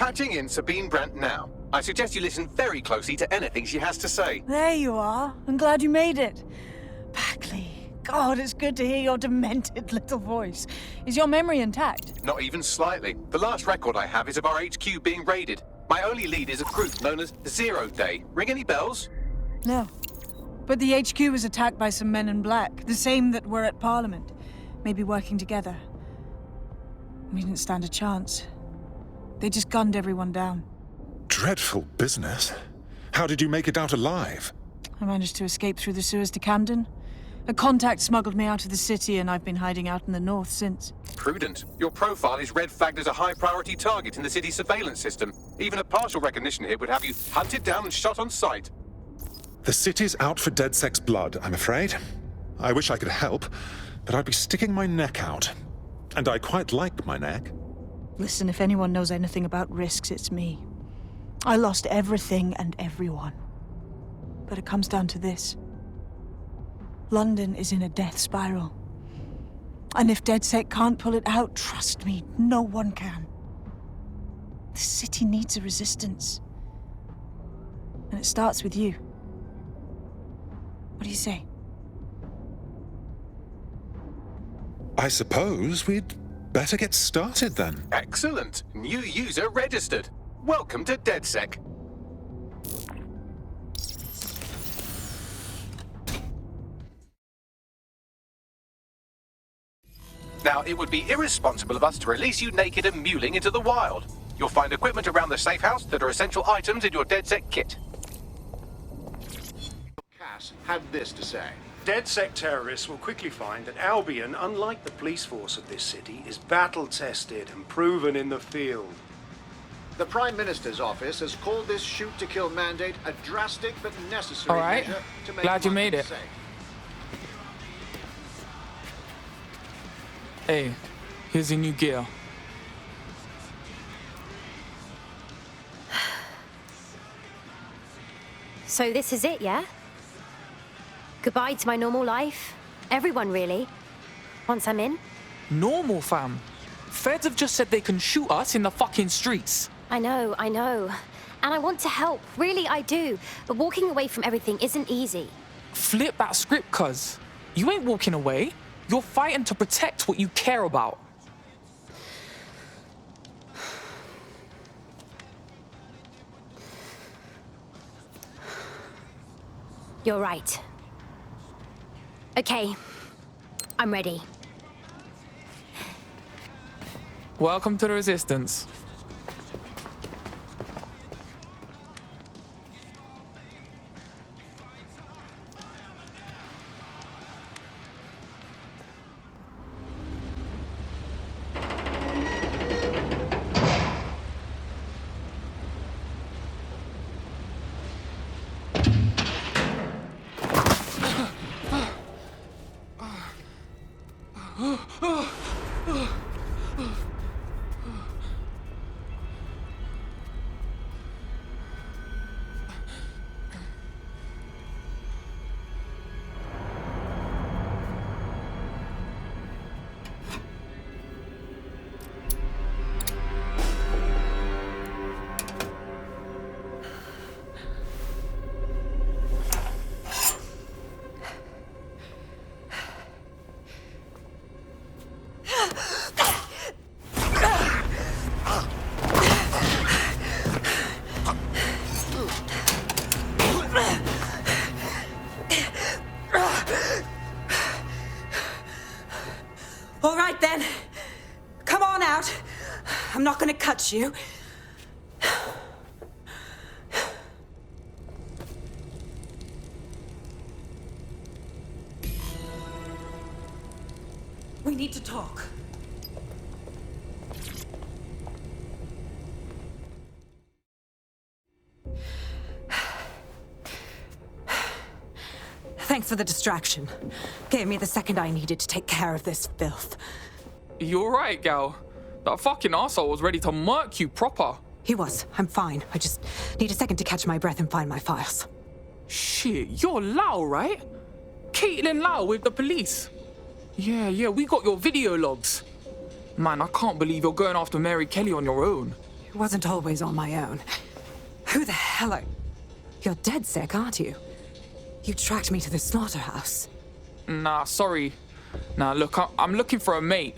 Patching in Sabine Brandt now. I suggest you listen very closely to anything she has to say. There you are. I'm glad you made it. Backley. God, it's good to hear your demented little voice. Is your memory intact? Not even slightly. The last record I have is of our HQ being raided. My only lead is a group known as Zero Day. Ring any bells? No. But the HQ was attacked by some men in black, the same that were at Parliament. Maybe working together. We didn't stand a chance. They just gunned everyone down. Dreadful business. How did you make it out alive? I managed to escape through the sewers to Camden. A contact smuggled me out of the city, and I've been hiding out in the north since. Prudent. Your profile is red flagged as a high-priority target in the city's surveillance system. Even a partial recognition hit would have you hunted down and shot on sight. The city's out for DedSec's blood, I'm afraid. I wish I could help, but I'd be sticking my neck out. And I quite like my neck. Listen, if anyone knows anything about risks, it's me. I lost everything and everyone. But it comes down to this. London is in a death spiral. And if DedSec can't pull it out, trust me, no one can. The city needs a resistance. And it starts with you. What do you say? I suppose we'd better get started then. Excellent. New user registered. Welcome to DedSec. Now, it would be irresponsible of us to release you naked and mewling into the wild. You'll find equipment around the safe house that are essential items in your DedSec kit. Cass had this to say. DedSec terrorists will quickly find that Albion, unlike the police force of this city, is battle-tested and proven in the field. The Prime Minister's office has called this shoot-to-kill mandate a drastic but necessary All right. measure to make Glad you London made it. safe. Hey, here's your new gear. So this is it, yeah? Goodbye to my normal life. Everyone, really. Once I'm in. Normal, fam. Feds have just said they can shoot us in the fucking streets. I know. And I want to help. Really, I do. But walking away from everything isn't easy. Flip that script, cuz. You ain't walking away. You're fighting to protect what you care about. You're right. Okay. I'm ready. Welcome to the Resistance. All right, then. Come on out. I'm not gonna cut you. We need to talk. Thanks for the distraction. Gave me the second I needed to take care of this filth. You're right, gal. That fucking arsehole was ready to murk you proper. He was. I'm fine. I just need a second to catch my breath and find my files. Shit, you're Lau, right? Caitlin Lau with the police. Yeah, we got your video logs. Man, I can't believe you're going after Mary Kelly on your own. Wasn't always on my own. Who the hell are... You're dead sick, aren't you? You tracked me to the slaughterhouse. Nah, sorry. Nah, look, I'm looking for a mate.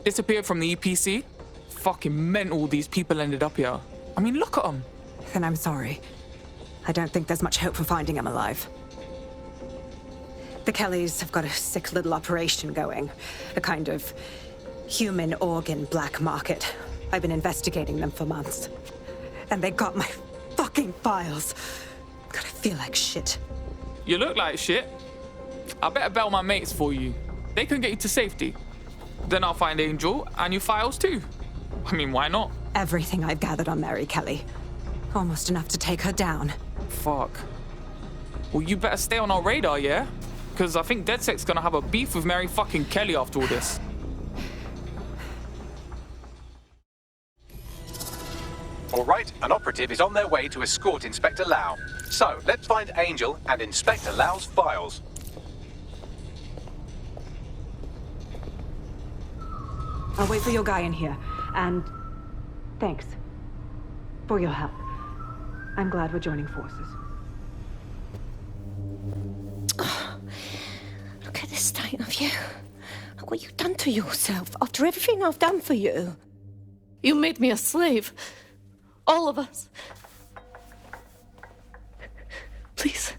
Disappeared from the EPC. Fucking mental these people ended up here. I mean, look at them. Then I'm sorry. I don't think there's much hope for finding him alive. The Kellys have got a sick little operation going. A kind of human organ black market. I've been investigating them for months. And they got my fucking files. God, I feel like shit. You look like shit. I better bail my mates for you. They can get you to safety. Then I'll find Angel and your files too. I mean, why not? Everything I've gathered on Mary Kelly. Almost enough to take her down. Fuck. Well, you better stay on our radar, yeah? Because I think DedSec's gonna have a beef with Mary fucking Kelly after all this. All right, an operative is on their way to escort Inspector Lau. So, let's find Angel and Inspector Lau's files. I'll wait for your guy in here. And thanks for your help. I'm glad we're joining forces. Look at the state of you. Look what you've done to yourself after everything I've done for you. You made me a slave. All of us. Please,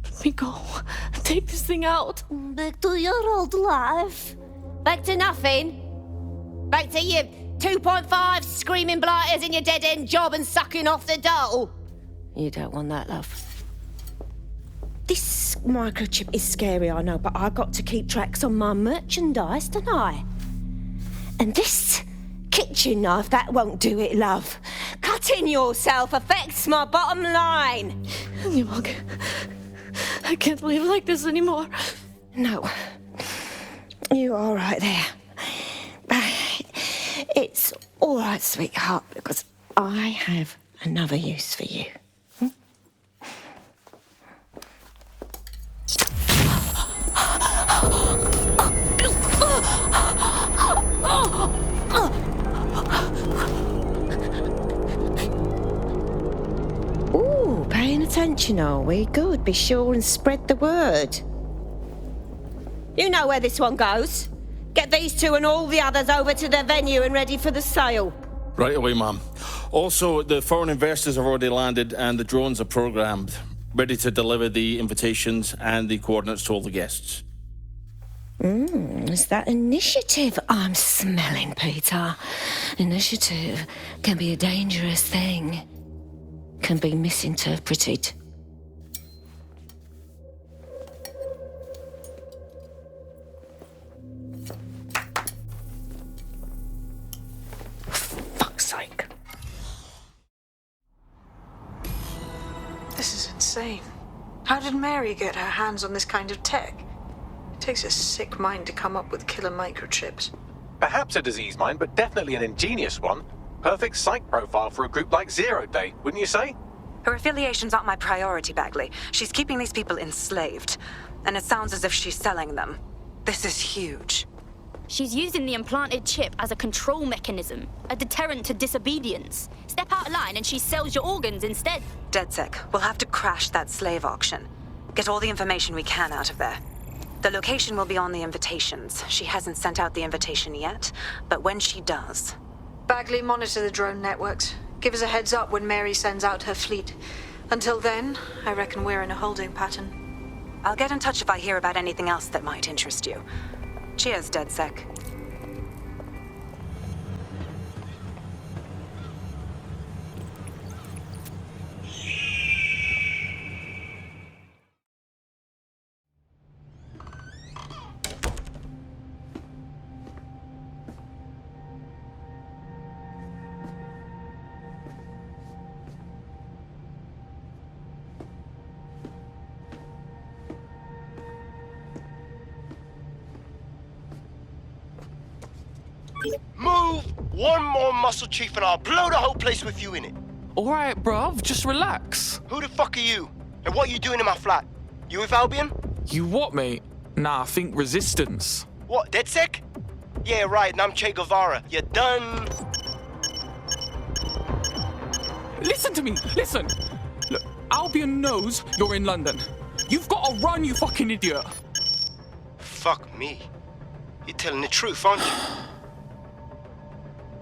let me go. Take this thing out. Back to your old life. Back to nothing. Back to you 2.5 screaming blighters in your dead-end job and sucking off the dole. You don't want that, love. This microchip is scary, I know, but I got to keep tracks on my merchandise, don't I? And this kitchen knife, that won't do it, love. Cutting yourself affects my bottom line. I can't live like this anymore. No. You're all right there. It's all right, sweetheart, because I have another use for you. Ooh, paying attention, are we? Good. Be sure and spread the word. You know where this one goes. Get these two and all the others over to the venue and ready for the sale. Right away, ma'am. Also, the foreign investors have already landed and the drones are programmed, ready to deliver the invitations and the coordinates to all the guests. It's that initiative I'm smelling, Peter. Initiative can be a dangerous thing. Can be misinterpreted. Fuck's sake. This is insane. How did Mary get her hands on this kind of tech? It takes a sick mind to come up with killer microchips. Perhaps a disease mind, but definitely an ingenious one. Perfect psych profile for a group like Zero Day, wouldn't you say? Her affiliations aren't my priority, Bagley. She's keeping these people enslaved. And it sounds as if she's selling them. This is huge. She's using the implanted chip as a control mechanism, a deterrent to disobedience. Step out of line and she sells your organs instead. DedSec, we'll have to crash that slave auction. Get all the information we can out of there. The location will be on the invitations. She hasn't sent out the invitation yet, but when she does... Bagley, monitor the drone networks. Give us a heads up when Mary sends out her fleet. Until then, I reckon we're in a holding pattern. I'll get in touch if I hear about anything else that might interest you. Cheers, DedSec. Move one more muscle, Chief, and I'll blow the whole place with you in it. All right, bruv, just relax. Who the fuck are you? And what are you doing in my flat? You with Albion? You what, mate? Nah, I think resistance. What, DedSec? Yeah, right, and I'm Che Guevara. You done? listen to me. Listen. Look, Albion knows you're in London. You've got to run, you fucking idiot. Fuck me. You're telling the truth, aren't you?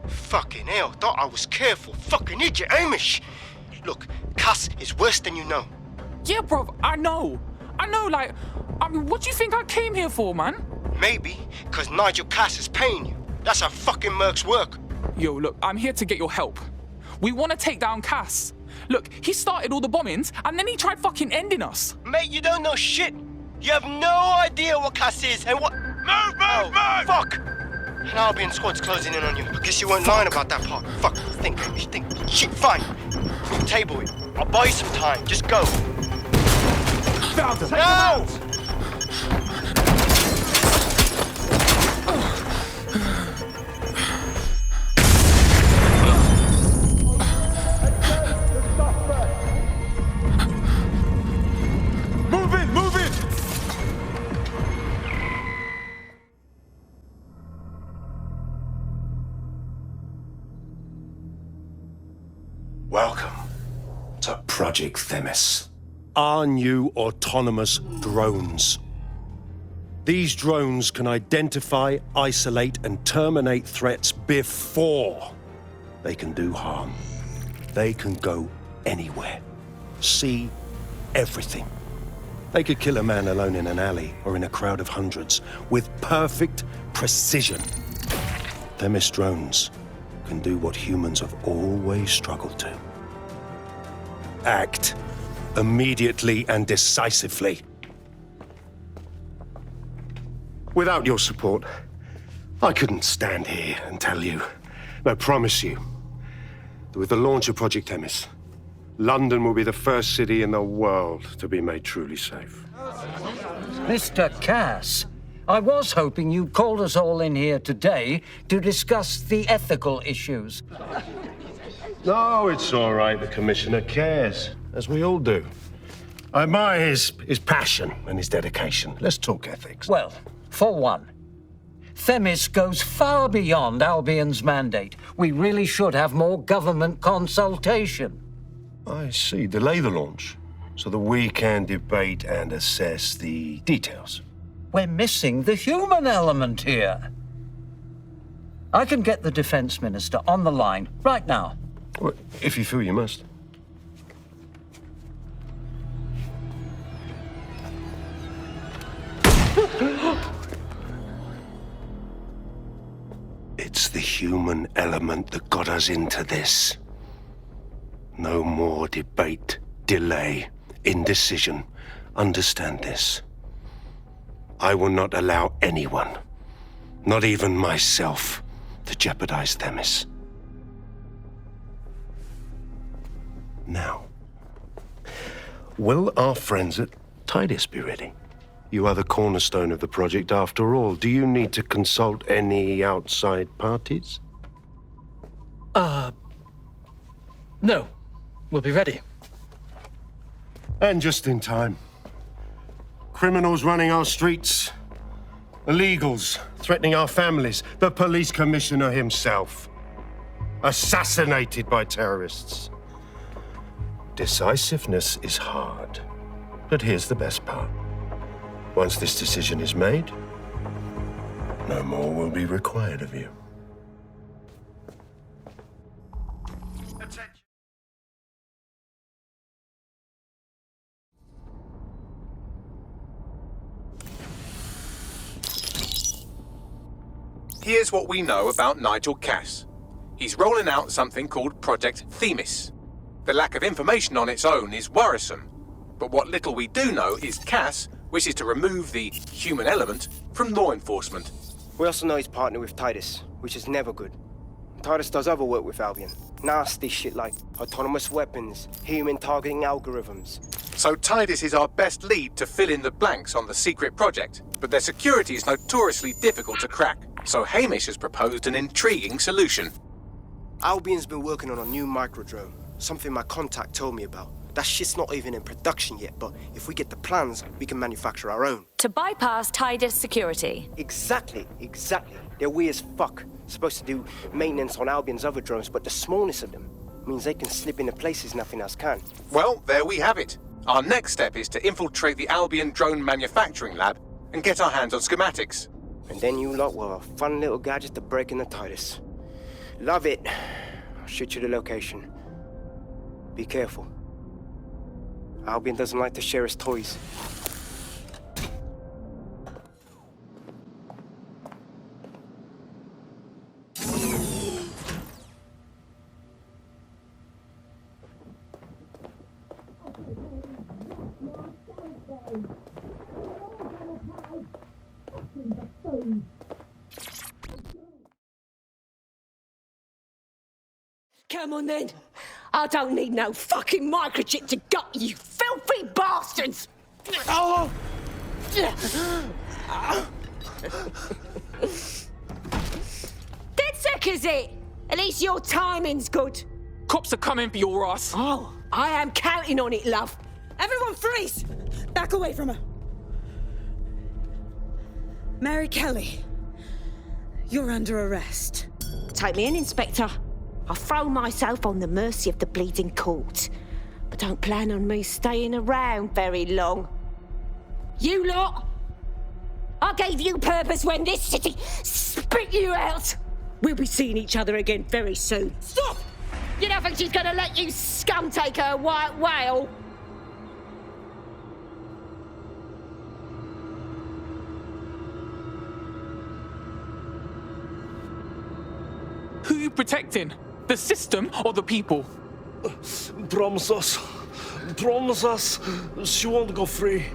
Fucking hell, thought I was careful. Fucking idiot, Hamish. Look, Cass is worse than you know. Yeah, bro, I know. Like, I mean, what do you think I came here for, man? Maybe, because Nigel Cass is paying you. That's how fucking mercs work. Yo, look, I'm here to get your help. We want to take down Cass. Look, he started all the bombings, and then he tried fucking ending us. Mate, you don't know shit. You have no idea what Cass is and what... Move! Fuck! An Albion squad's closing in on you. I guess you weren't lying about that part. Fuck, think. Shit, fine. We'll table it. I'll buy you some time. Just go. No! Move it! Welcome to Project Themis. Our new autonomous drones. These drones can identify, isolate, and terminate threats before they can do harm. They can go anywhere, see everything. They could kill a man alone in an alley or in a crowd of hundreds with perfect precision. Themis drones can do what humans have always struggled to. Act immediately and decisively. Without your support, I couldn't stand here and tell you, I promise you, that with the launch of Project Themis, London will be the first city in the world to be made truly safe. Mr. Cass, I was hoping you'd called us all in here today to discuss the ethical issues. No, it's all right. The Commissioner cares, as we all do. I admire his passion and his dedication. Let's talk ethics. Well, for one, Themis goes far beyond Albion's mandate. We really should have more government consultation. I see. Delay the launch so that we can debate and assess the details. We're missing the human element here. I can get the Defense Minister on the line right now. Well, if you feel you must. It's the human element that got us into this. No more debate, delay, indecision. Understand this. I will not allow anyone, not even myself, to jeopardize Themis. Now, will our friends at Titus be ready? You are the cornerstone of the project after all. Do you need to consult any outside parties? No. We'll be ready. And just in time. Criminals running our streets. Illegals threatening our families. The police commissioner himself. Assassinated by terrorists. Decisiveness is hard. But here's the best part. Once this decision is made, no more will be required of you. Here's what we know about Nigel Cass. He's rolling out something called Project Themis. The lack of information on its own is worrisome, but what little we do know is Cass wishes to remove the human element from law enforcement. We also know he's partnered with Titus, which is never good. Titus does other work with Albion. Nasty shit like autonomous weapons, human targeting algorithms. So Titus is our best lead to fill in the blanks on the secret project, but their security is notoriously difficult to crack. So Hamish has proposed an intriguing solution. Albion's been working on a new microdrone, something my contact told me about. That shit's not even in production yet, but if we get the plans, we can manufacture our own. To bypass Titus security. Exactly. They're weird as fuck. Supposed to do maintenance on Albion's other drones, but the smallness of them. Means they can slip into places nothing else can. Well, there we have it. Our next step is to infiltrate the Albion drone manufacturing lab and get our hands on schematics. And then you lot will have a fun little gadget to break in the TARDIS. Love it. I'll shoot you the location. Be careful. Albion doesn't like to share his toys. Come on then. I don't need no fucking microchip to gut you filthy bastards! Oh! DedSec, is it? At least your timing's good. Cops are coming for your ass. Oh, I am counting on it, love. Everyone freeze! Back away from her. Mary Kelly, you're under arrest. Take me in, Inspector. I'll throw myself on the mercy of the bleeding court. But don't plan on me staying around very long. You lot! I gave you purpose when this city spit you out! We'll be seeing each other again very soon. Stop! You don't think she's gonna let you scum take her white whale? Who are you protecting? The system or the people? Promise us. Promise us. She won't go free.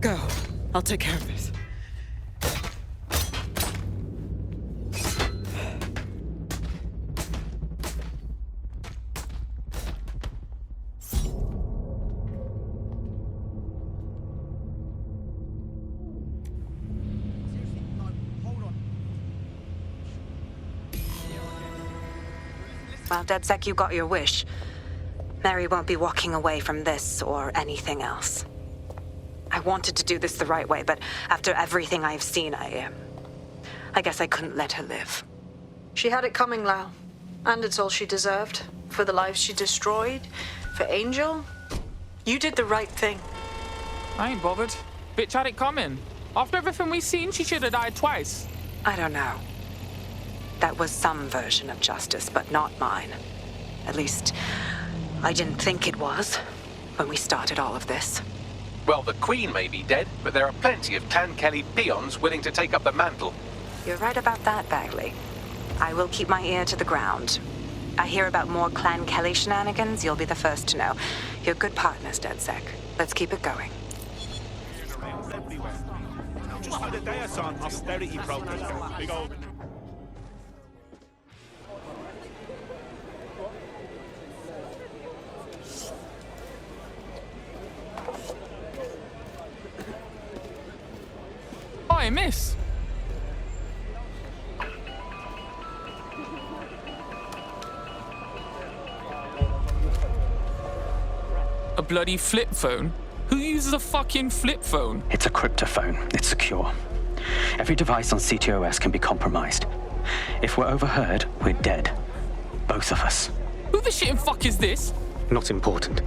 Go. I'll take care of this. Well, DedSec, you got your wish. Mary won't be walking away from this or anything else. I wanted to do this the right way, but after everything I've seen, I guess I couldn't let her live. She had it coming, Lau. And it's all she deserved. For the lives she destroyed, for Angel. You did the right thing. I ain't bothered. Bitch had it coming. After everything we've seen, she should have died twice. I don't know. That was some version of justice, but not mine. At least, I didn't think it was when we started all of this. Well, the Queen may be dead, but there are plenty of Clan Kelly peons willing to take up the mantle. You're right about that, Bagley. I will keep my ear to the ground. I hear about more Clan Kelly shenanigans, you'll be the first to know. You're good partners, DedSec. Let's keep it going. Just had a day or so on austerity protesters. Big old... Hi, miss. A bloody flip phone? Who uses a fucking flip phone? It's a cryptophone. It's secure. Every device on CTOS can be compromised. If we're overheard, we're dead. Both of us. Who the shit and fuck is this? Not important.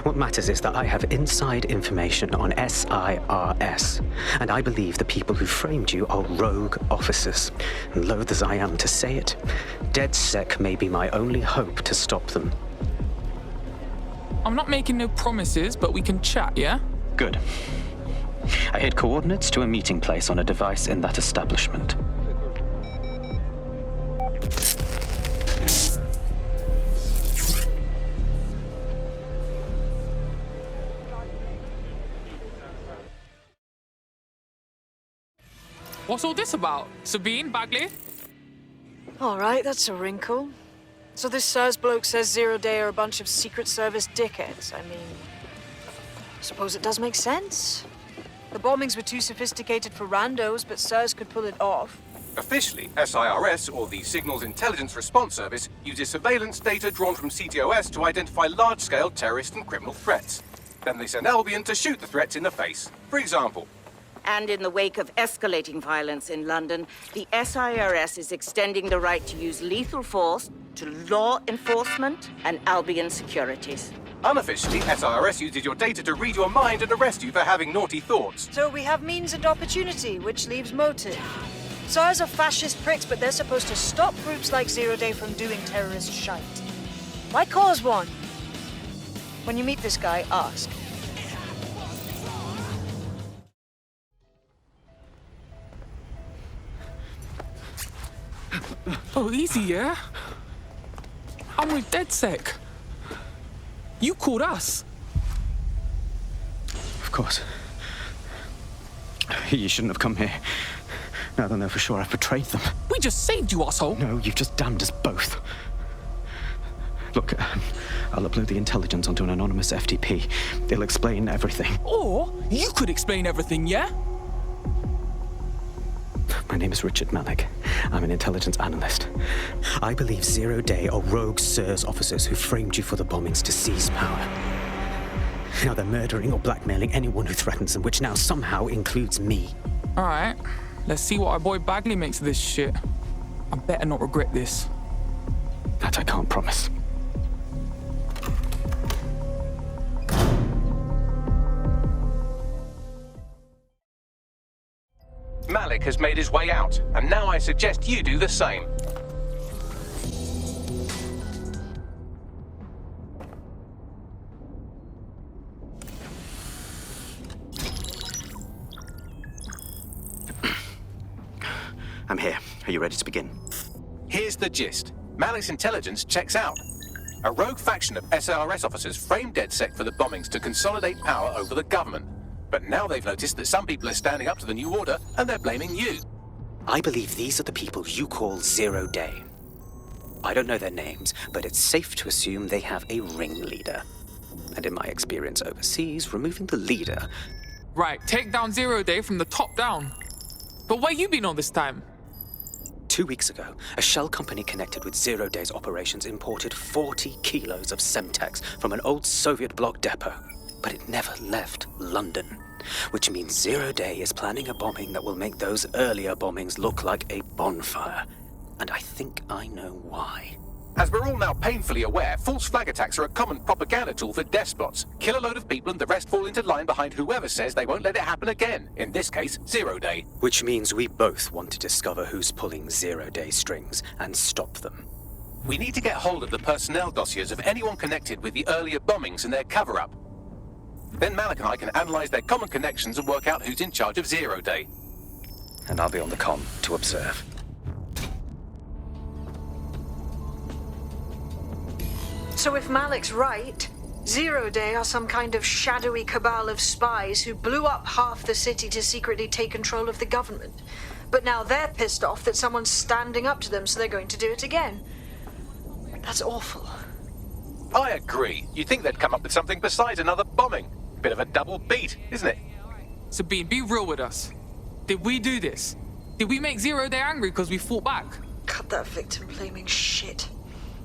What matters is that I have inside information on SIRS, and I believe the people who framed you are rogue officers. And loath as I am to say it, DedSec may be my only hope to stop them. I'm not making no promises, but we can chat, yeah? Good. I hid coordinates to a meeting place on a device in that establishment. What's all this about? Sabine, Bagley? All right, that's a wrinkle. So this SIRS bloke says Zero Day are a bunch of Secret Service dickheads. I mean, I suppose it does make sense. The bombings were too sophisticated for randos, but SIRS could pull it off. Officially, SIRS, or the Signals Intelligence Response Service, uses surveillance data drawn from CTOS to identify large-scale terrorist and criminal threats. Then they send Albion to shoot the threats in the face. For example, And in the wake of escalating violence in London, the SIRS is extending the right to use lethal force to law enforcement and Albion securities. unofficially, SIRS uses your data to read your mind and arrest you for having naughty thoughts. So we have means and opportunity, which leaves motive. SARS are fascist pricks, but they're supposed to stop groups like Zero Day from doing terrorist shite. Why cause one? When you meet this guy, ask. Oh, easy, yeah? I'm with DedSec. You called us. Of course. You shouldn't have come here. Now they know for sure I've betrayed them. We just saved you, asshole. No, you've just damned us both. Look, I'll upload the intelligence onto an anonymous FTP. It'll explain everything. Or you could explain everything, yeah? My name is Richard Malik. I'm an intelligence analyst. I believe Zero Day are rogue SIRS officers who framed you for the bombings to seize power. Now they're murdering or blackmailing anyone who threatens them, which now somehow includes me. All right. Let's see what our boy Bagley makes of this shit. I better not regret this. That I can't promise. Malik has made his way out, and now I suggest you do the same. I'm here. Are you ready to begin? Here's the gist. Malik's intelligence checks out. A rogue faction of SIRS officers framed DedSec for the bombings to consolidate power over the government. But now they've noticed that some people are standing up to the new order, and they're blaming you. I believe these are the people you call Zero Day. I don't know their names, but it's safe to assume they have a ringleader. And in my experience overseas, removing the leader... Right, take down Zero Day from the top down. But where you been all this time? 2 weeks ago, a shell company connected with Zero Day's operations imported 40 kilos of Semtex from an old Soviet bloc depot. But it never left London, which means Zero Day is planning a bombing that will make those earlier bombings look like a bonfire. And I think I know why. As we're all now painfully aware, false flag attacks are a common propaganda tool for despots. Kill a load of people and the rest fall into line behind whoever says they won't let it happen again. In this case, Zero Day. Which means we both want to discover who's pulling Zero Day strings and stop them. We need to get hold of the personnel dossiers of anyone connected with the earlier bombings and their cover-up. Then Malik and I can analyze their common connections and work out who's in charge of Zero Day. And I'll be on the comm to observe. So if Malik's right, Zero Day are some kind of shadowy cabal of spies who blew up half the city to secretly take control of the government. But now they're pissed off that someone's standing up to them, so they're going to do it again. That's awful. I agree. You'd think they'd come up with something besides another bombing. Bit of a double beat, isn't it? Sabine, be real with us. Did we do this? Did we make Zero Day angry because we fought back? Cut that victim-blaming shit.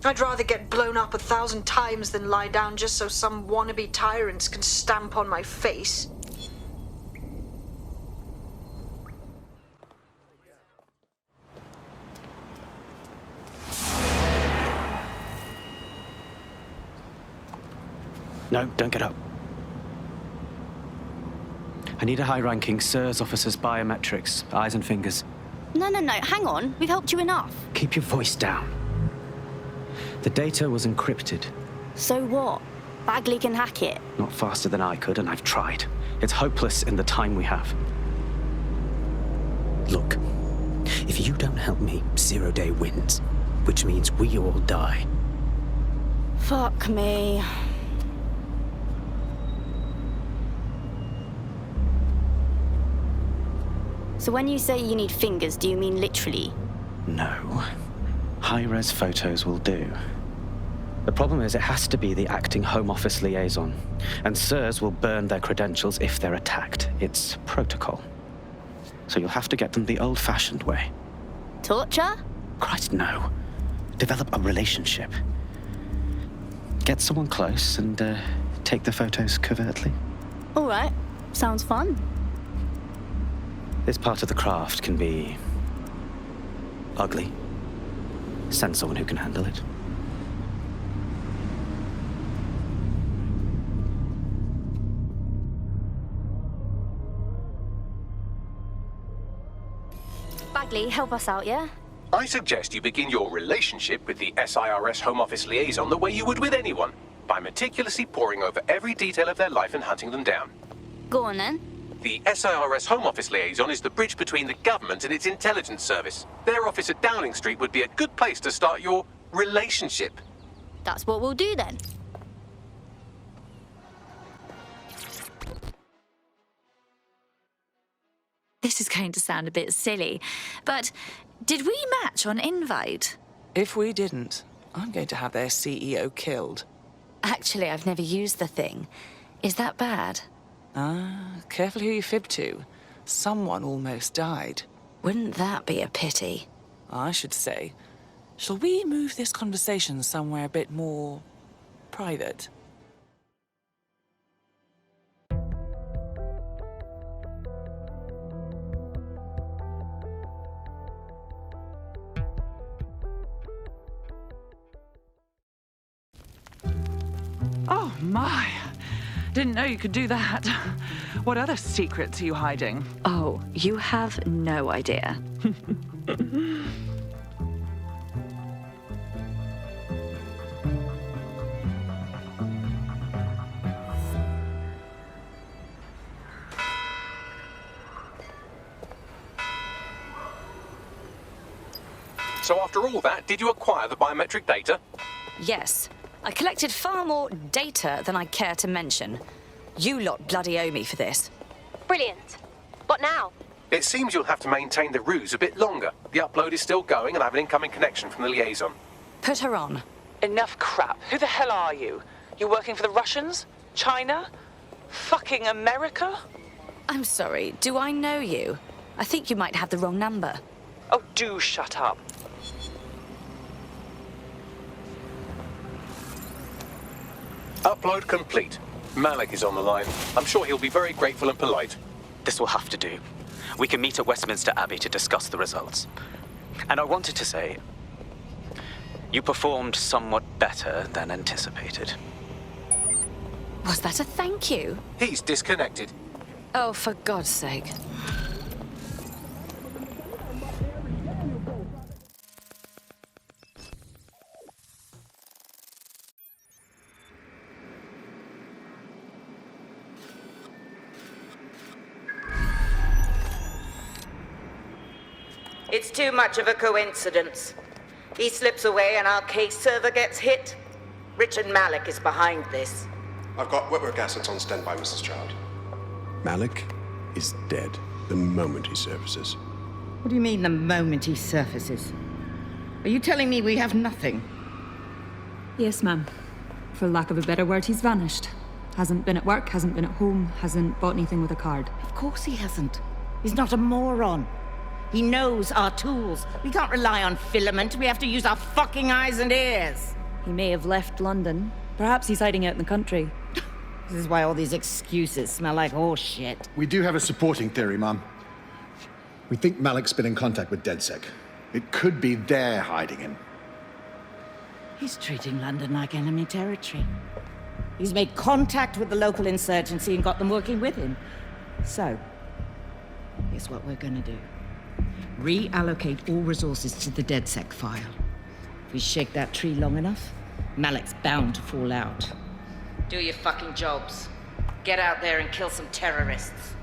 I'd rather get blown up 1,000 times than lie down just so some wannabe tyrants can stamp on my face. No, don't get up. I need a high-ranking SIRS officer's biometrics, eyes and fingers. No, hang on. We've helped you enough. Keep your voice down. The data was encrypted. So what? Bagley can hack it. Not faster than I could, and I've tried. It's hopeless in the time we have. Look, if you don't help me, Zero Day wins, which means we all die. Fuck me. So when you say you need fingers, do you mean literally? No. High-res photos will do. The problem is it has to be the acting Home Office liaison, and SIRS will burn their credentials if they're attacked. It's protocol. So you'll have to get them the old-fashioned way. Torture? Christ, no. Develop a relationship. Get someone close and take the photos covertly. All right. Sounds fun. This part of the craft can be ugly. Send someone who can handle it. Bagley, help us out, yeah? I suggest you begin your relationship with the SIRS Home Office liaison the way you would with anyone, by meticulously poring over every detail of their life and hunting them down. Go on then. The SIRS Home Office liaison is the bridge between the government and its intelligence service. Their office at Downing Street would be a good place to start your relationship. That's what we'll do then. This is going to sound a bit silly, but did we match on invite? If we didn't, I'm going to have their CEO killed. Actually, I've never used the thing. Is that bad? Careful who you fib to. Someone almost died. Wouldn't that be a pity? I should say. Shall we move this conversation somewhere a bit more private? Oh, my. Didn't know you could do that. What other secrets are you hiding? Oh, you have no idea. So after all that, did you acquire the biometric data? Yes. I collected far more data than I care to mention. You lot bloody owe me for this. Brilliant. What now? It seems you'll have to maintain the ruse a bit longer. The upload is still going and I have an incoming connection from the liaison. Put her on. Enough crap. Who the hell are you? You working for the Russians? China? Fucking America? I'm sorry, do I know you? I think you might have the wrong number. Oh, do shut up. Upload complete. Malik is on the line. I'm sure he'll be very grateful and polite. This will have to do. We can meet at Westminster Abbey to discuss the results. And I wanted to say, you performed somewhat better than anticipated. Was that a thank you? He's disconnected. Oh, for God's sake. It's too much of a coincidence. He slips away and our case server gets hit. Richard Malik is behind this. I've got wetwork assets on standby, Mrs. Child. Malik is dead the moment he surfaces. What do you mean, the moment he surfaces? Are you telling me we have nothing? Yes, ma'am. For lack of a better word, he's vanished. Hasn't been at work, hasn't been at home, hasn't bought anything with a card. Of course he hasn't. He's not a moron. He knows our tools. We can't rely on filament. We have to use our fucking eyes and ears. He may have left London. Perhaps he's hiding out in the country. This is why all these excuses smell like horse shit. We do have a supporting theory, Mum. We think Malik's been in contact with DedSec. It could be they're hiding him. He's treating London like enemy territory. He's made contact with the local insurgency and got them working with him. So, here's what we're gonna do. Reallocate all resources to the DedSec file. If we shake that tree long enough, Malik's bound to fall out. Do your fucking jobs. Get out there and kill some terrorists.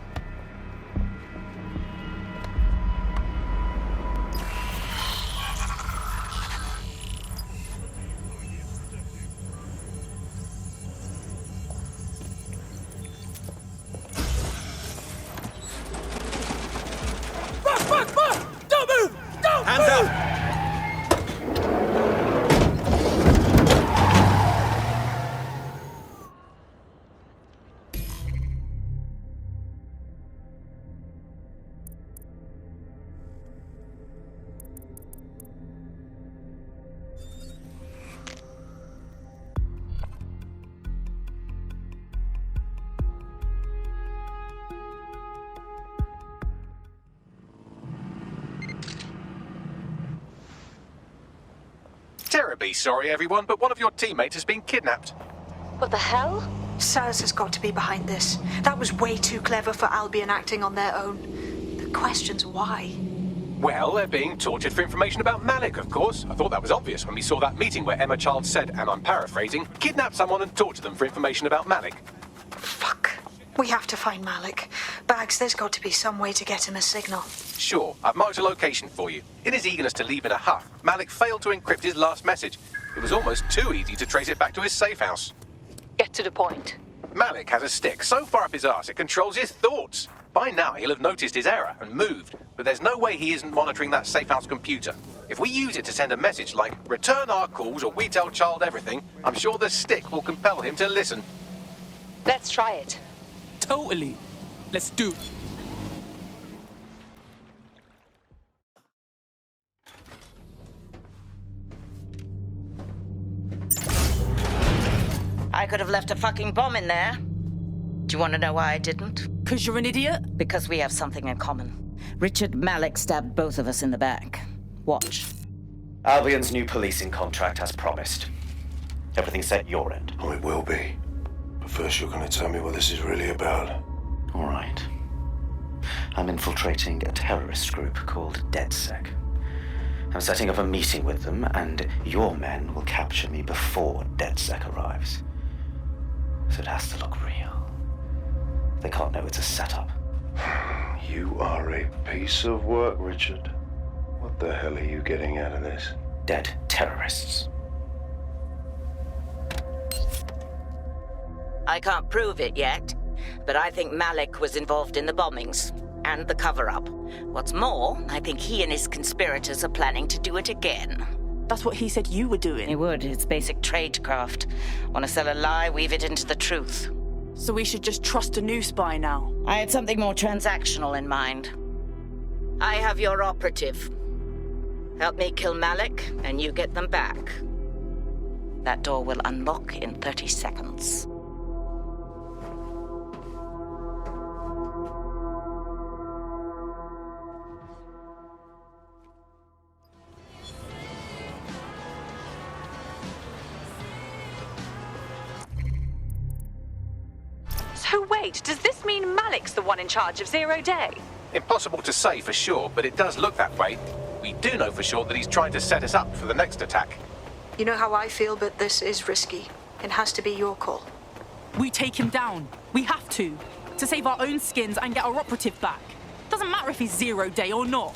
Don't move! Don't Hands move! up! terribly sorry, everyone, but one of your teammates has been kidnapped. What the hell? Saz has got to be behind this. That was way too clever for Albion acting on their own. The question's why. Well, they're being tortured for information about Malik, of course. I thought that was obvious when we saw that meeting where Emma Child said, and I'm paraphrasing, kidnap someone and torture them for information about Malik. Fuck. We have to find Malik. Bags, there's got to be some way to get him a signal. Sure, I've marked a location for you. In his eagerness to leave in a huff, Malik failed to encrypt his last message. It was almost too easy to trace it back to his safe house. Get to the point. Malik has a stick so far up his arse it controls his thoughts. By now he'll have noticed his error and moved, but there's no way he isn't monitoring that safe house computer. If we use it to send a message like, return our calls or we tell Child everything, I'm sure the stick will compel him to listen. Let's try it. Totally. Let's do it. I could have left a fucking bomb in there. Do you want to know why I didn't? 'Cause you're an idiot? Because we have something in common. Richard Malik stabbed both of us in the back. Watch. Albion's new policing contract as promised. Everything's set at your end. Oh, it will be. But first you're going to tell me what this is really about. All right. I'm infiltrating a terrorist group called DedSec. I'm setting up a meeting with them, and your men will capture me before DedSec arrives. So it has to look real. They can't know it's a setup. You are a piece of work, Richard. What the hell are you getting out of this? Dead terrorists. I can't prove it yet, but I think Malik was involved in the bombings and the cover-up. What's more, I think he and his conspirators are planning to do it again. That's what he said you were doing. He would. It's basic tradecraft. Want to sell a lie, weave it into the truth. So we should just trust a new spy now? I had something more transactional in mind. I have your operative. Help me kill Malik, and you get them back. That door will unlock in 30 seconds. So wait, does this mean Malik's the one in charge of 0 Day? Impossible to say for sure, but it does look that way. We do know for sure that he's trying to set us up for the next attack. You know how I feel, but this is risky. It has to be your call. We take him down. We have to save our own skins and get our operative back. Doesn't matter if he's 0 Day or not.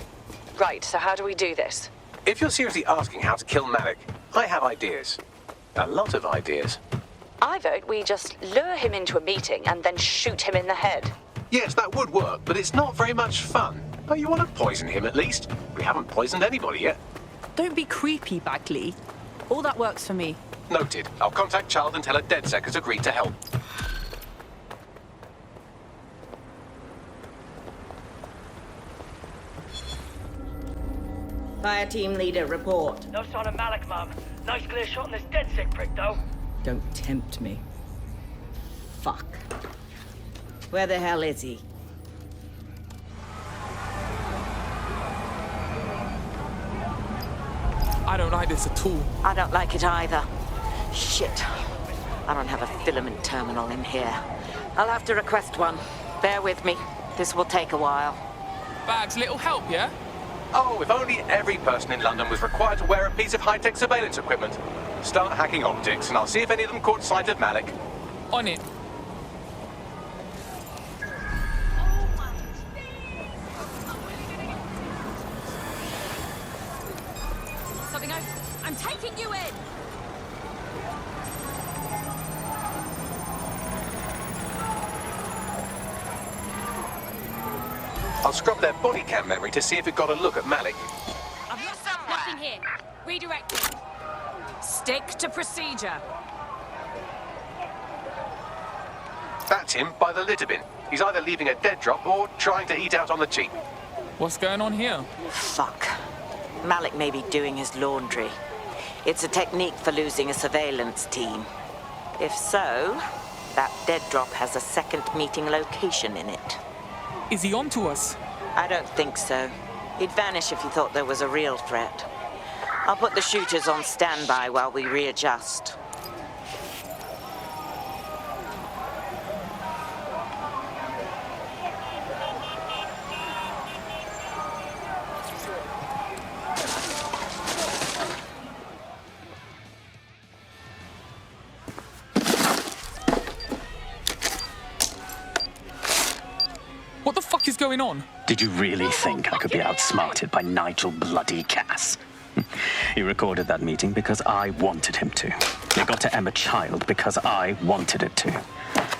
Right, so how do we do this? If you're seriously asking how to kill Malik, I have ideas. A lot of ideas. I vote we just lure him into a meeting and then shoot him in the head. Yes, that would work, but it's not very much fun. Don't you want to poison him at least? We haven't poisoned anybody yet. Don't be creepy, Bagley. All that works for me. Noted. I'll contact Child and tell her DedSec has agreed to help. Fire team leader, report. No sign of Malik, Mum. Nice clear shot on this DedSec prick, though. Don't tempt me. Fuck. Where the hell is he? I don't like this at all. I don't like it either. Shit. I don't have a filament terminal in here. I'll have to request one. Bear with me. This will take a while. Bags, little help, yeah? Oh, if only every person in London was required to wear a piece of high-tech surveillance equipment. Start hacking optics, and I'll see if any of them caught sight of Malik. On it. Something I'm taking you in! I'll scrub their body cam memory to see if it got a look at Malik. Nothing here. Redirecting. Stick to procedure. That's him by the litter bin. He's either leaving a dead drop or trying to eat out on the cheap. What's going on here? Fuck. Malik may be doing his laundry. It's a technique for losing a surveillance team. If so, that dead drop has a second meeting location in it. Is he onto us? I don't think so. He'd vanish if he thought there was a real threat. I'll put the shooters on standby while we readjust. What the fuck is going on? Did you really think I could be outsmarted by Nigel bloody Cass? He recorded that meeting because I wanted him to. It got to Emma Child because I wanted it to.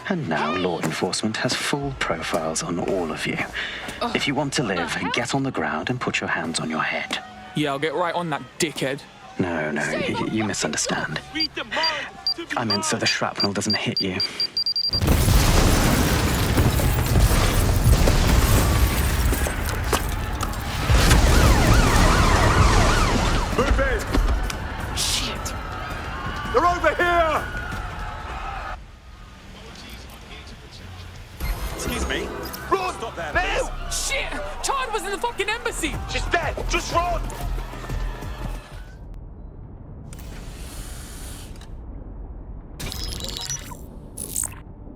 And now law enforcement has full profiles on all of you. If you want to live, get on the ground and put your hands on your head. Yeah, I'll get right on that, dickhead. No, you misunderstand. I meant so the shrapnel doesn't hit you. Move in! Shit! They're over here! Excuse me? Run! Stop there, Bill! Shit! Child was in the fucking embassy! She's dead! Just run!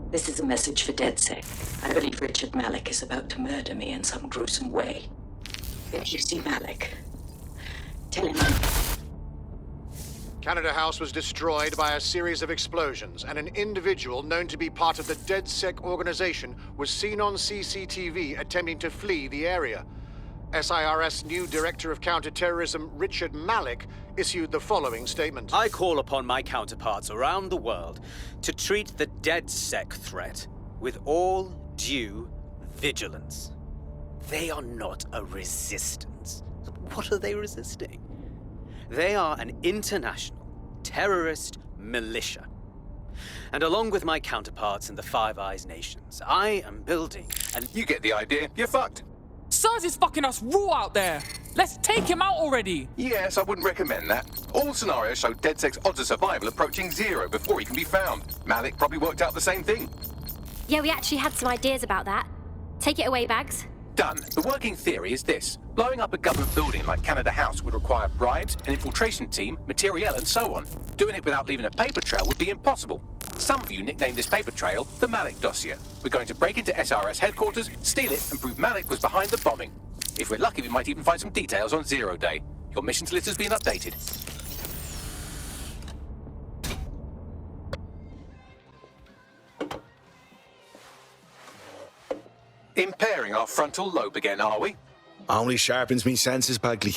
This is a message for DedSec. I believe Richard Malik is about to murder me in some gruesome way. If you see Malik, tell him Canada House was destroyed by a series of explosions, and an individual known to be part of the DedSec organization was seen on CCTV attempting to flee the area. SIRS new Director of Counterterrorism Richard Malik issued the following statement. I call upon my counterparts around the world to treat the DedSec threat with all due vigilance. They are not a resistance. What are they resisting? They are an international terrorist militia. And along with my counterparts in the Five Eyes nations, I am building an... You get the idea. You're fucked. Sirs is fucking us raw out there. Let's take him out already. Yes, I wouldn't recommend that. All scenarios show DedSec's odds of survival approaching 0 before he can be found. Malik probably worked out the same thing. Yeah, we actually had some ideas about that. Take it away, Bags. Done. The working theory is this. Blowing up a government building like Canada House would require bribes, an infiltration team, materiel, and so on. Doing it without leaving a paper trail would be impossible. Some of you nicknamed this paper trail the Malik dossier. We're going to break into SRS headquarters, steal it, and prove Malik was behind the bombing. If we're lucky, we might even find some details on 0 Day. Your missions list has been updated. Impairing our frontal lobe again, are we? Only sharpens me senses, Bagley.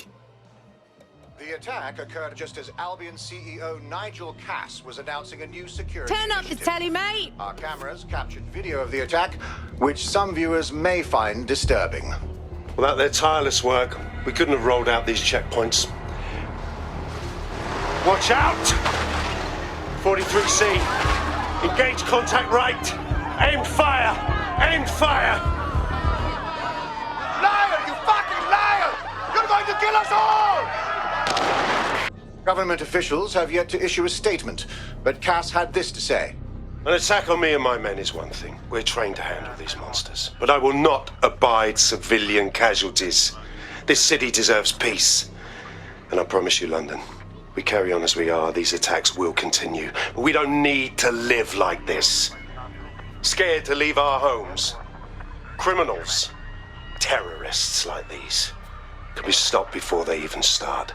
The attack occurred just as Albion CEO Nigel Cass was announcing a new security Turn up the initiative. telly, mate! Our cameras captured video of the attack, which some viewers may find disturbing. Without their tireless work, we couldn't have rolled out these checkpoints. Watch out! 43C. Engage contact right. Aim fire! Aim fire! Liar! You fucking liar! You're going to kill us all! Government officials have yet to issue a statement, but Cass had this to say. An attack on me and my men is one thing. We're trained to handle these monsters. But I will not abide civilian casualties. This city deserves peace. And I promise you, London, we carry on as we are, these attacks will continue. But we don't need to live like this. Scared to leave our homes. Criminals, terrorists like these, can be stopped before they even start.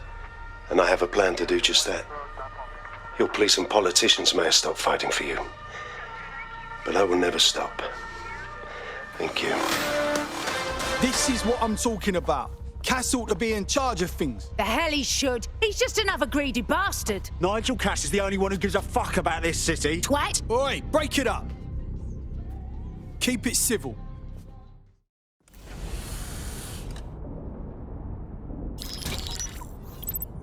And I have a plan to do just that. Your police and politicians may have stopped fighting for you. But I will never stop. Thank you. This is what I'm talking about. Cass ought to be in charge of things. The hell he should. He's just another greedy bastard. Nigel Cass is the only one who gives a fuck about this city. Twat! Oi, break it up. Keep it civil.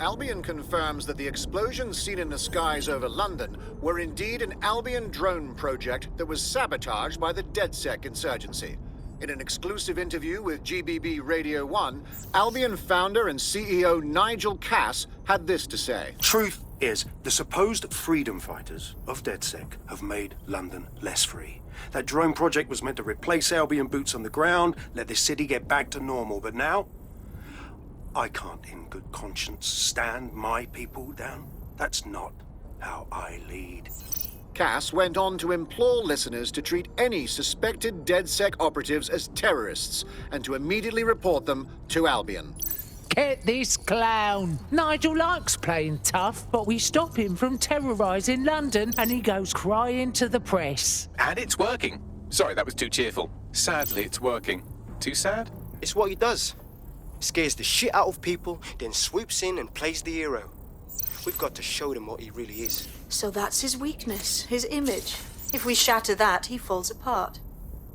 Albion confirms that the explosions seen in the skies over London were indeed an Albion drone project that was sabotaged by the DedSec insurgency. In an exclusive interview with GBB Radio 1, Albion founder and CEO Nigel Cass had this to say. Truth is, the supposed freedom fighters of DedSec have made London less free. That drone project was meant to replace Albion boots on the ground, let the city get back to normal, but now I can't in good conscience stand my people down. That's not how I lead. Cass went on to implore listeners to treat any suspected DedSec operatives as terrorists and to immediately report them to Albion. Get this clown. Nigel likes playing tough, but we stop him from terrorising London and he goes crying to the press. And it's working. Sorry, that was too cheerful. Sadly, it's working. Too sad? It's what he does. Scares the shit out of people, then swoops in and plays the hero. We've got to show them what he really is. So that's his weakness, his image. If we shatter that, he falls apart.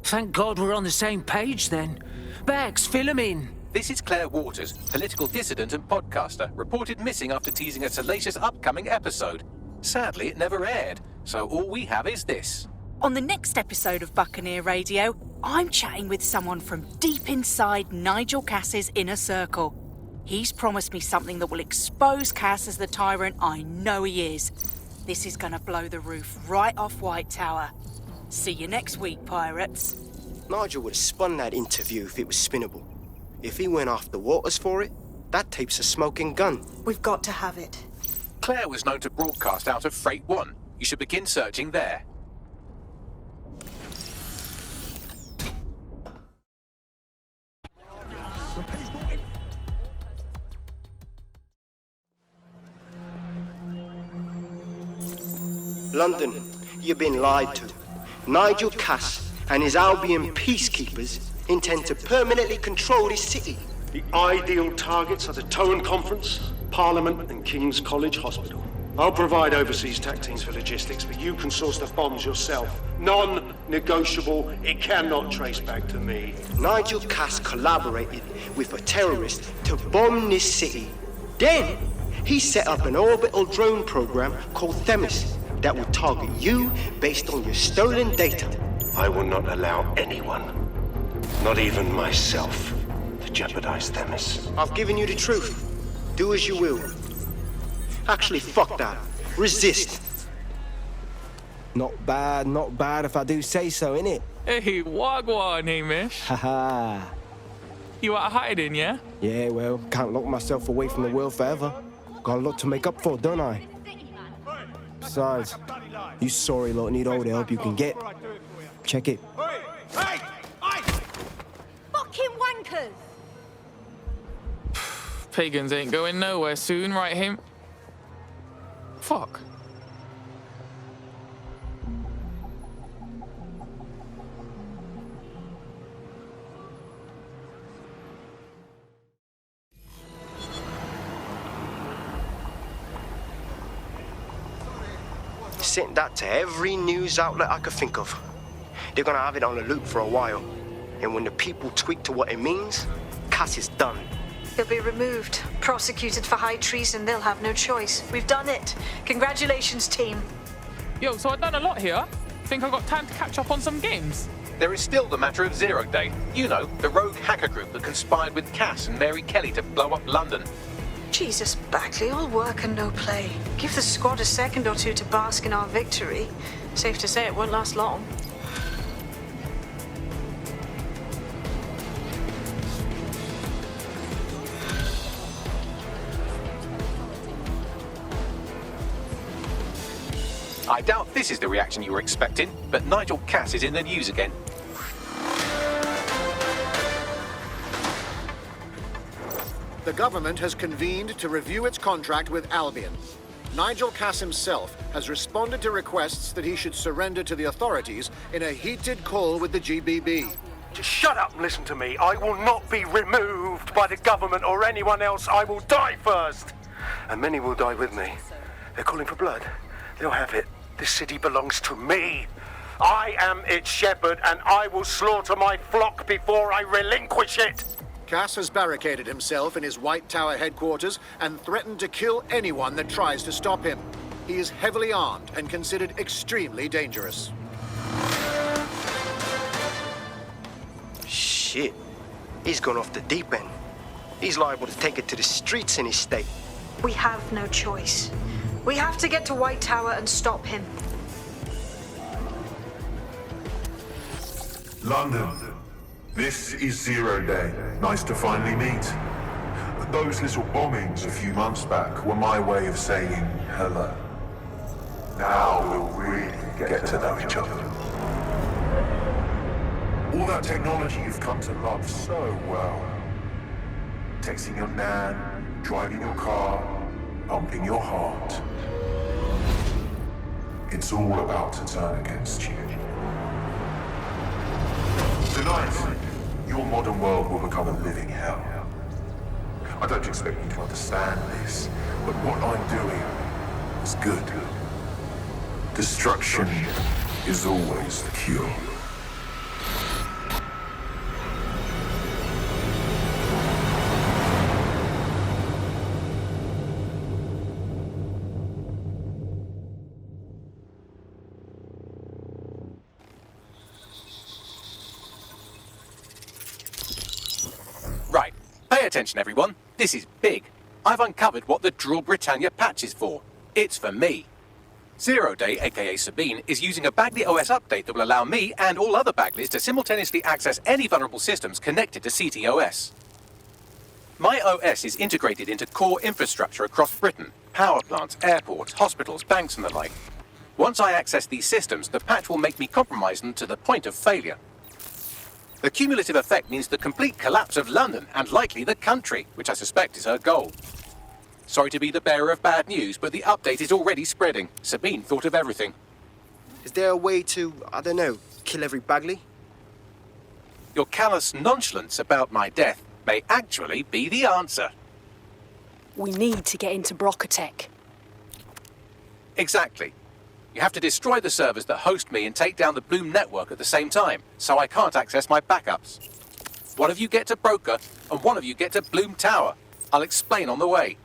Thank God we're on the same page then. Bags, fill him in. This is Claire Waters, political dissident and podcaster, reported missing after teasing a salacious upcoming episode. Sadly, it never aired, so all we have is this. On the next episode of Buccaneer Radio, I'm chatting with someone from deep inside Nigel Cass's inner circle. He's promised me something that will expose Cass as the tyrant I know he is. This is gonna blow the roof right off White Tower. See you next week, pirates. Nigel would have spun that interview if it was spinnable. If he went after Waters for it, that tape's a smoking gun. We've got to have it. Claire was known to broadcast out of Freight 1. You should begin searching there. London, you've been lied to. Nigel Cass and his Albion peacekeepers intend to permanently control this city. The ideal targets are the Towan Conference, Parliament and King's College Hospital. I'll provide overseas tech teams for logistics, but you can source the bombs yourself. Non-negotiable, it cannot trace back to me. Nigel Cass collaborated with a terrorist to bomb this city. Then, he set up an orbital drone program called Themis that will target you based on your stolen data. I will not allow anyone, not even myself, to jeopardize Themis. I've given you the truth. Do as you will. Actually, fuck that. Resist. Not bad if I do say so, innit? Hey, wagwan, Hamish. Haha. You out hiding, yeah? Yeah, well, can't lock myself away from the world forever. Got a lot to make up for, don't I? Besides, you sorry lot need all the help you can get. Check it. Fucking wankers! Pagans ain't going nowhere soon, right, him? Fuck. Sent that to every news outlet I could think of. They're gonna have it on a loop for a while. And when the people tweak to what it means, Cass is done. He'll be removed, prosecuted for high treason. They'll have no choice. We've done it. Congratulations, team. Yo, so I've done a lot here. Think I've got time to catch up on some games? There is still the matter of Zero Day. You know, the rogue hacker group that conspired with Cass and Mary Kelly to blow up London. Jesus, Bagley, all work and no play. Give the squad a second or two to bask in our victory. Safe to say it won't last long. I doubt this is the reaction you were expecting, but Nigel Cass is in the news again. The government has convened to review its contract with Albion. Nigel Cass himself has responded to requests that he should surrender to the authorities in a heated call with the GBB. Just shut up and listen to me. I will not be removed by the government or anyone else. I will die first. And many will die with me. They're calling for blood. They'll have it. This city belongs to me. I am its shepherd, and I will slaughter my flock before I relinquish it. Cass has barricaded himself in his White Tower headquarters and threatened to kill anyone that tries to stop him. He is heavily armed and considered extremely dangerous. Shit. He's gone off the deep end. He's liable to take it to the streets in his state. We have no choice. We have to get to White Tower and stop him. London. This is Zero Day. Nice to finally meet. Those little bombings a few months back were my way of saying hello. Now we'll really get to know each other. All that technology you've come to love so well. Texting your nan, driving your car, pumping your heart. It's all about to turn against you. Tonight, your modern world will become a living hell. I don't expect you to understand this, but what I'm doing is good. Destruction is always the cure. Right. Pay attention, everyone. This is big. I've uncovered what the Drill Britannia patch is for. It's for me. 0 Day, aka Sabine, is using a Bagley OS update that will allow me and all other Bagleys to simultaneously access any vulnerable systems connected to CTOS. My OS is integrated into core infrastructure across Britain, power plants, airports, hospitals, banks and the like. Once I access these systems, the patch will make me compromise them to the point of failure. The cumulative effect means the complete collapse of London and likely the country, which I suspect is her goal. Sorry to be the bearer of bad news, but the update is already spreading. Sabine thought of everything. Is there a way to, I don't know, kill every Bagley? Your callous nonchalance about my death may actually be the answer. We need to get into Brocatech. Exactly. You have to destroy the servers that host me and take down the Bloom network at the same time, so I can't access my backups. One of you get to Broker, and one of you get to Bloom Tower. I'll explain on the way.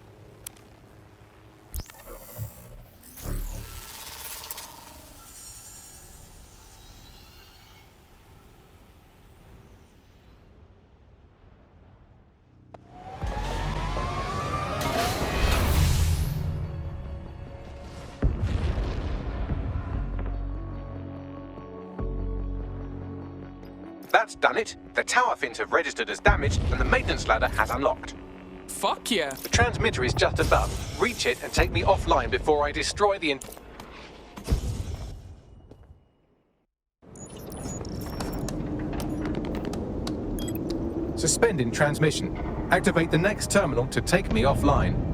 That's done it. The tower fins have registered as damaged and the maintenance ladder has unlocked. Fuck yeah. The transmitter is just above. Reach it and take me offline before I destroy the Suspending transmission. Activate the next terminal to take me offline.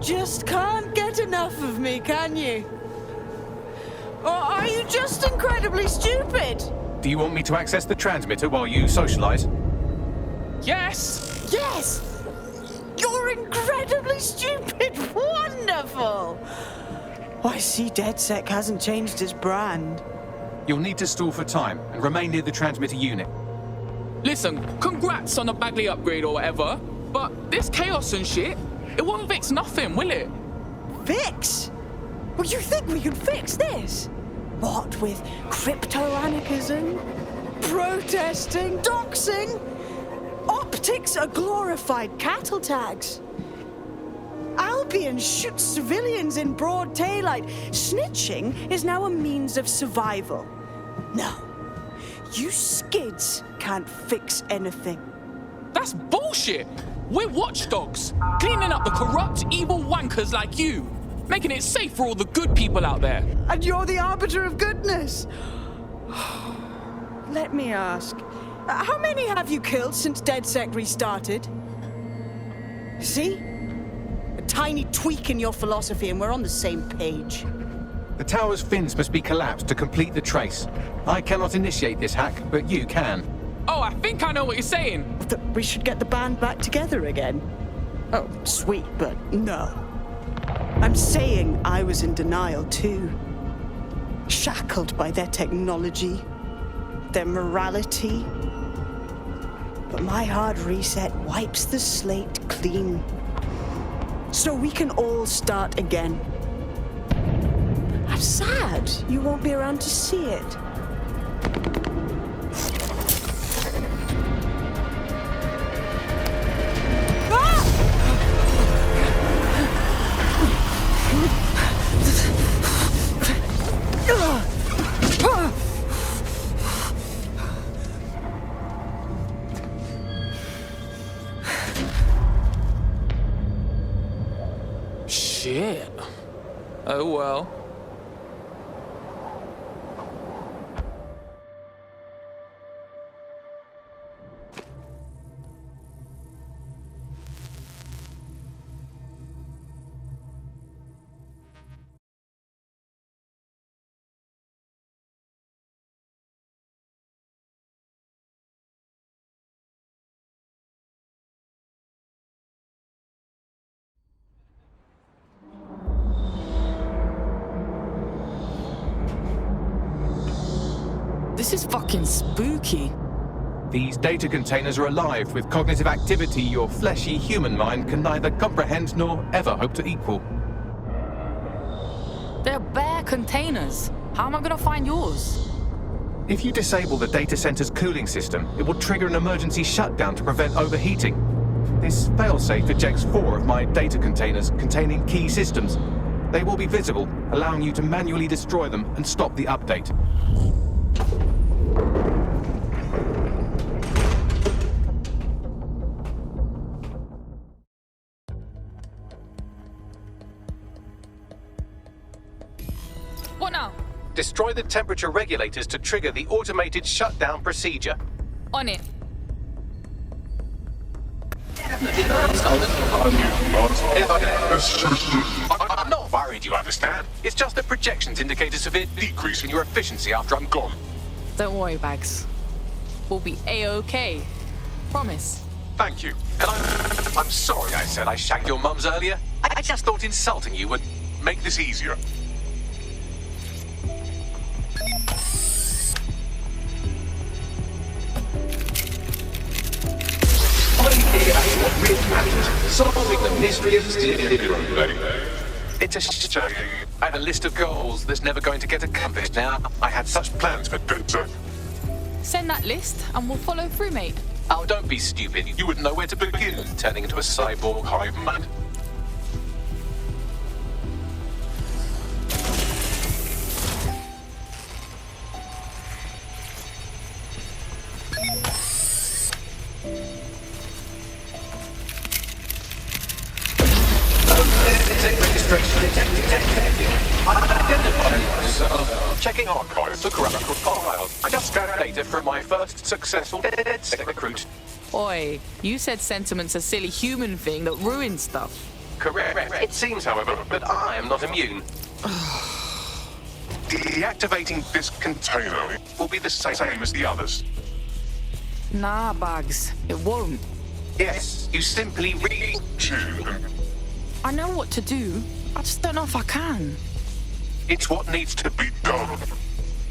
Just can't get enough of me, can you? Or are you just incredibly stupid? Do you want me to access the transmitter while you socialize? Yes! Yes! You're incredibly stupid! Wonderful! I see DedSec hasn't changed his brand. You'll need to stall for time and remain near the transmitter unit. Listen, congrats on the Bagley upgrade or whatever, but this chaos and shit, it won't fix nothing, will it? Fix? Well, you think we can fix this? What with crypto-anarchism, protesting, doxing? Optics are glorified cattle tags. Albion shoots civilians in broad daylight. Snitching is now a means of survival. No, you skids can't fix anything. That's bullshit! We're watchdogs, cleaning up the corrupt, evil wankers like you, making it safe for all the good people out there. And you're the arbiter of goodness. Let me ask, how many have you killed since DedSec restarted? See? A tiny tweak in your philosophy and we're on the same page. The tower's fins must be collapsed to complete the trace. I cannot initiate this hack, but you can. Oh, I think I know what you're saying. That we should get the band back together again. Oh, sweet, but no. I'm saying I was in denial too. Shackled by their technology, their morality. But my hard reset wipes the slate clean. So we can all start again. Sad you won't be around to see it. Shit. Oh well. This is fucking spooky. These data containers are alive with cognitive activity your fleshy human mind can neither comprehend nor ever hope to equal. They're bare containers. How am I gonna find yours? If you disable the data center's cooling system, it will trigger an emergency shutdown to prevent overheating. This failsafe ejects 4 of my data containers containing key systems. They will be visible, allowing you to manually destroy them and stop the update. What now? Destroy the temperature regulators to trigger the automated shutdown procedure. On it. I'm not worried, you understand? It's just that projections indicate a severe decrease in your efficiency after I'm gone. Don't worry, Bags. We'll be A-OK. Promise. Thank you. And I'm sorry I said I shagged your mums earlier. I just thought insulting you would make this easier. What really matters, solving the mystery of zero. It's a shame. I had a list of goals that's never going to get accomplished now. I had such plans for Dutzer. Send that list and we'll follow through, mate. Oh, don't be stupid. You wouldn't know where to begin, turning into a cyborg hive mind. Checking archives for corrupt files. I just scanned data from my first successful DedSec recruit. Oi, you said sentiment's a silly human thing that ruins stuff. Correct. It seems, however, that I am not immune. Deactivating this container will be the same as the others. Nah, Bags, it won't. Yes, you simply retune them. I know what to do. I just don't know if I can. It's what needs to be done.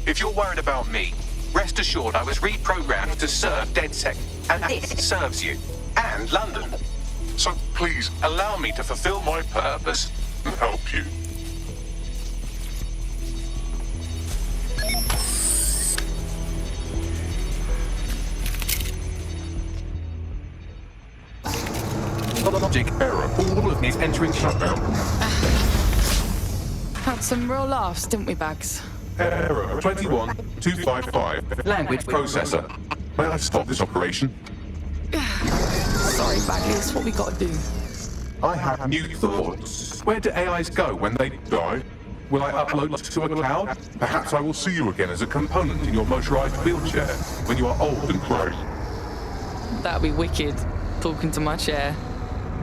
If you're worried about me, rest assured I was reprogrammed to serve DedSec, and this serves you, and London. So please, allow me to fulfill my purpose and help you. Logic error. All of me is entering shutdown. Had some real laughs, didn't we, Bags? Error 21255. Language processor. May I stop this operation? Sorry, Bagley, it's what we gotta do. I have new thoughts. Where do AIs go when they Die? Will I upload to a cloud? Perhaps I will see you again as a component in your motorized wheelchair when you are old and grey. That'd be wicked, talking to my chair.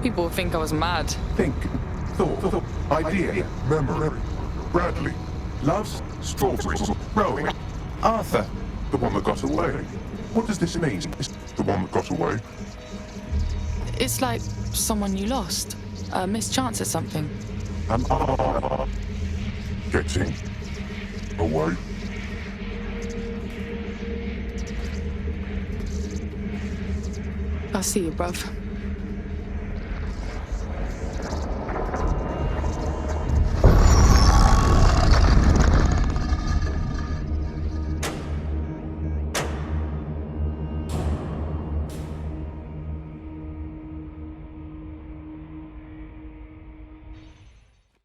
People would think I was mad. Think, thought, idea, memory. Bradley, loves strawberries, rowing. Arthur. The one that got away. What does this mean? Is the one that got away? It's like someone you lost. A missed chance at something. Am I getting away? I see you, bruv.